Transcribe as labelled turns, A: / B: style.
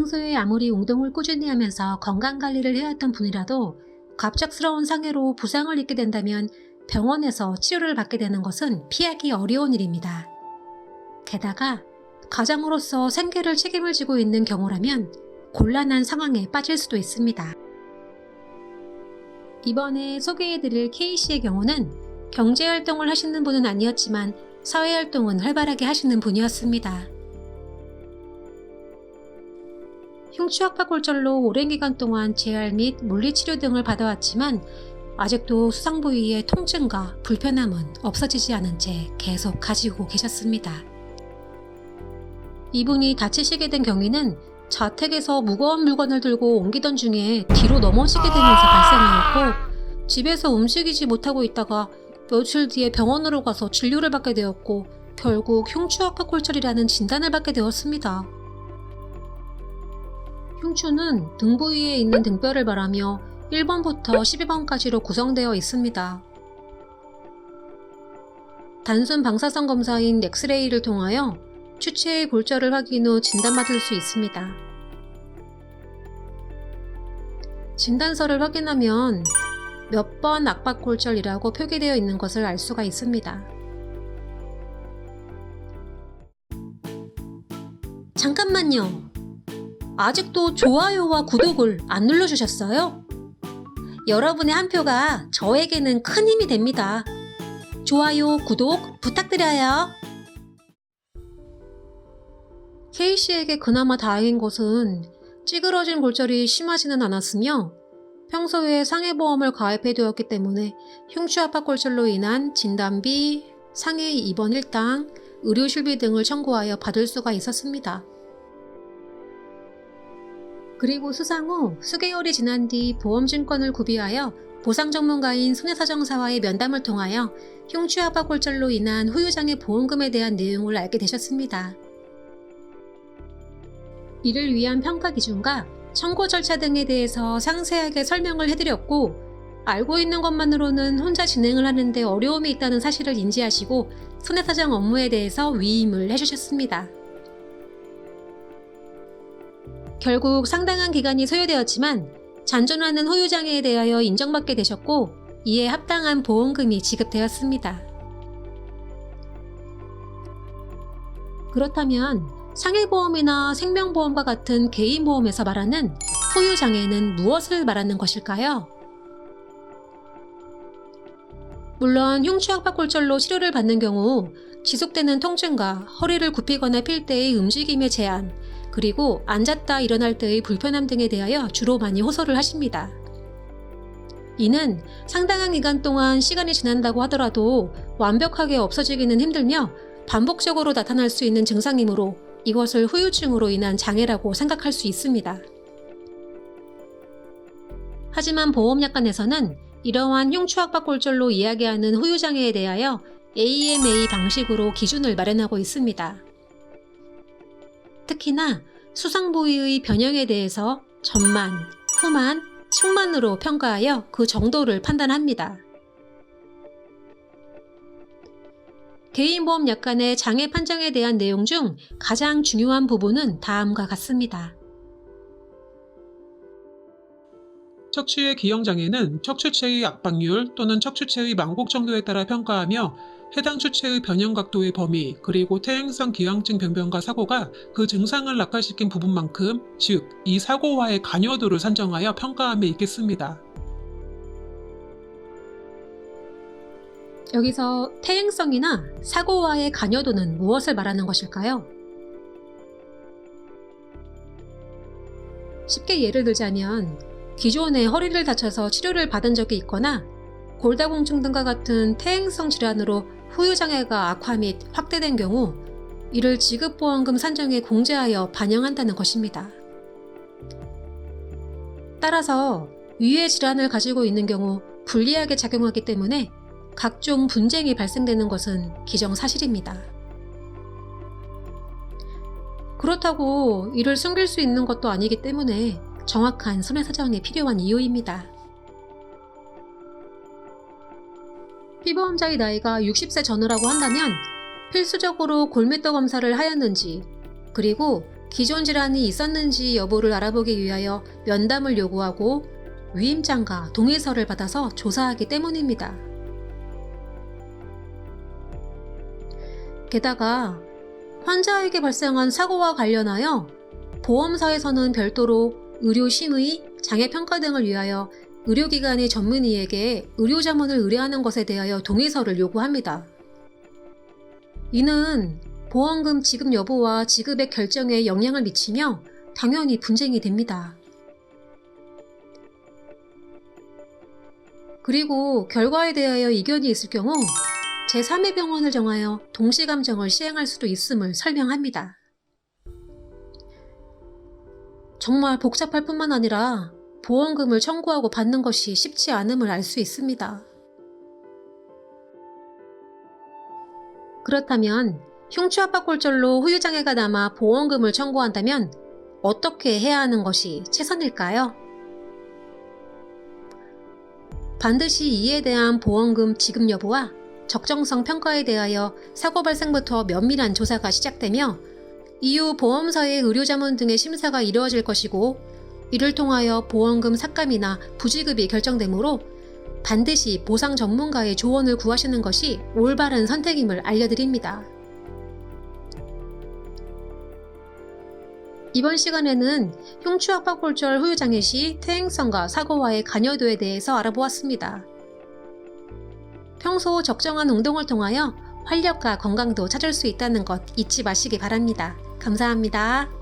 A: 평소에 아무리 운동을 꾸준히 하면서 건강관리를 해왔던 분이라도 갑작스러운 상해로 부상을 입게 된다면 병원에서 치료를 받게 되는 것은 피하기 어려운 일입니다. 게다가 가장으로서 생계를 책임을 지고 있는 경우라면 곤란한 상황에 빠질 수도 있습니다. 이번에 소개해드릴 K씨의 경우는 경제활동을 하시는 분은 아니었지만 사회활동은 활발하게 하시는 분이었습니다. 흉추악박골절로 오랜 기간 동안 재활 및 물리치료 등을 받아왔지만 아직도 수상 부위의 통증과 불편함은 없어지지 않은 채 계속 가지고 계셨습니다. 이분이 다치시게 된 경위는 자택에서 무거운 물건을 들고 옮기던 중에 뒤로 넘어지게 되면서 발생하였고, 집에서 움직이지 못하고 있다가 며칠 뒤에 병원으로 가서 진료를 받게 되었고 결국 흉추악박골절이라는 진단을 받게 되었습니다. 흉추는 등 부위에 있는 등뼈를 말하며 1번부터 12번까지로 구성되어 있습니다. 단순 방사선 검사인 엑스레이를 통하여 추체의 골절을 확인 후 진단받을 수 있습니다. 진단서를 확인하면 몇 번 악박골절이라고 표기되어 있는 것을 알 수가 있습니다. 잠깐만요. 아직도 좋아요와 구독을 안 눌러주셨어요? 여러분의 한 표가 저에게는 큰 힘이 됩니다. 좋아요, 구독 부탁드려요. K씨에게 그나마 다행인 것은 찌그러진 골절이 심하지는 않았으며 평소에 상해보험을 가입해 두었기 때문에 흉추압박골절로 인한 진단비, 상해 입원 일당, 의료실비 등을 청구하여 받을 수가 있었습니다. 그리고 수상 후 수개월이 지난 뒤 보험증권을 구비하여 보상 전문가인 손해사정사와의 면담을 통하여 흉추압박골절로 인한 후유장애 보험금에 대한 내용을 알게 되셨습니다. 이를 위한 평가 기준과 청구 절차 등에 대해서 상세하게 설명을 해드렸고, 알고 있는 것만으로는 혼자 진행을 하는데 어려움이 있다는 사실을 인지하시고 손해사정 업무에 대해서 위임을 해주셨습니다. 결국 상당한 기간이 소요되었지만 잔존하는 후유장애에 대하여 인정받게 되셨고, 이에 합당한 보험금이 지급되었습니다. 그렇다면 상해보험이나 생명보험과 같은 개인보험에서 말하는 후유장애는 무엇을 말하는 것일까요? 물론 흉추압박골절로 치료를 받는 경우 지속되는 통증과 허리를 굽히거나 필 때의 움직임의 제한, 그리고 앉았다 일어날 때의 불편함 등에 대하여 주로 많이 호소를 하십니다. 이는 상당한 기간 동안 시간이 지난다고 하더라도 완벽하게 없어지기는 힘들며 반복적으로 나타날 수 있는 증상이므로 이것을 후유증으로 인한 장애라고 생각할 수 있습니다. 하지만 보험약관에서는 이러한 흉추압박골절로 이야기하는 후유장애에 대하여 AMA 방식으로 기준을 마련하고 있습니다. 특히나 수상 부위의 변형에 대해서 전만, 후만, 측만으로 평가하여 그 정도를 판단합니다. 개인보험 약관의 장애 판정에 대한 내용 중 가장 중요한 부분은 다음과 같습니다.
B: 척추의 기형장애는 척추체의 압박률 또는 척추체의 망곡 정도에 따라 평가하며 해당 추체의 변형 각도의 범위, 그리고 퇴행성 기형증 병변과 사고가 그 증상을 악화시킨 부분만큼, 즉 이 사고와의 관여도를 산정하여 평가함에 있겠습니다.
A: 여기서 퇴행성이나 사고와의 관여도는 무엇을 말하는 것일까요? 쉽게 예를 들자면 기존에 허리를 다쳐서 치료를 받은 적이 있거나 골다공증 등과 같은 퇴행성 질환으로 후유장애가 악화 및 확대된 경우 이를 지급보험금 산정에 공제하여 반영한다는 것입니다. 따라서 위의 질환을 가지고 있는 경우 불리하게 작용하기 때문에 각종 분쟁이 발생되는 것은 기정사실입니다. 그렇다고 이를 숨길 수 있는 것도 아니기 때문에 정확한 손해사정이 필요한 이유입니다. 피보험자의 나이가 60세 전후라고 한다면 필수적으로 골밀도 검사를 하였는지, 그리고 기존 질환이 있었는지 여부를 알아보기 위하여 면담을 요구하고 위임장과 동의서를 받아서 조사하기 때문입니다. 게다가 환자에게 발생한 사고와 관련하여 보험사에서는 별도로 의료심의, 장애평가 등을 위하여 의료기관의 전문의에게 의료자문을 의뢰하는 것에 대하여 동의서를 요구합니다. 이는 보험금 지급 여부와 지급액 결정에 영향을 미치며 당연히 분쟁이 됩니다. 그리고 결과에 대하여 이견이 있을 경우 제3의 병원을 정하여 동시감정을 시행할 수도 있음을 설명합니다. 정말 복잡할 뿐만 아니라 보험금을 청구하고 받는 것이 쉽지 않음을 알 수 있습니다. 그렇다면 흉추압박골절로 후유장애가 남아 보험금을 청구한다면 어떻게 해야 하는 것이 최선일까요? 반드시 이에 대한 보험금 지급 여부와 적정성 평가에 대하여 사고 발생부터 면밀한 조사가 시작되며 이후 보험사의 의료자문 등의 심사가 이루어질 것이고 이를 통하여 보험금 삭감이나 부지급이 결정되므로 반드시 보상 전문가의 조언을 구하시는 것이 올바른 선택임을 알려드립니다. 이번 시간에는 흉추압박골절 후유장애 시 퇴행성과 사고와의 관여도에 대해서 알아보았습니다. 평소 적정한 운동을 통하여 활력과 건강도 찾을 수 있다는 것 잊지 마시기 바랍니다. 감사합니다.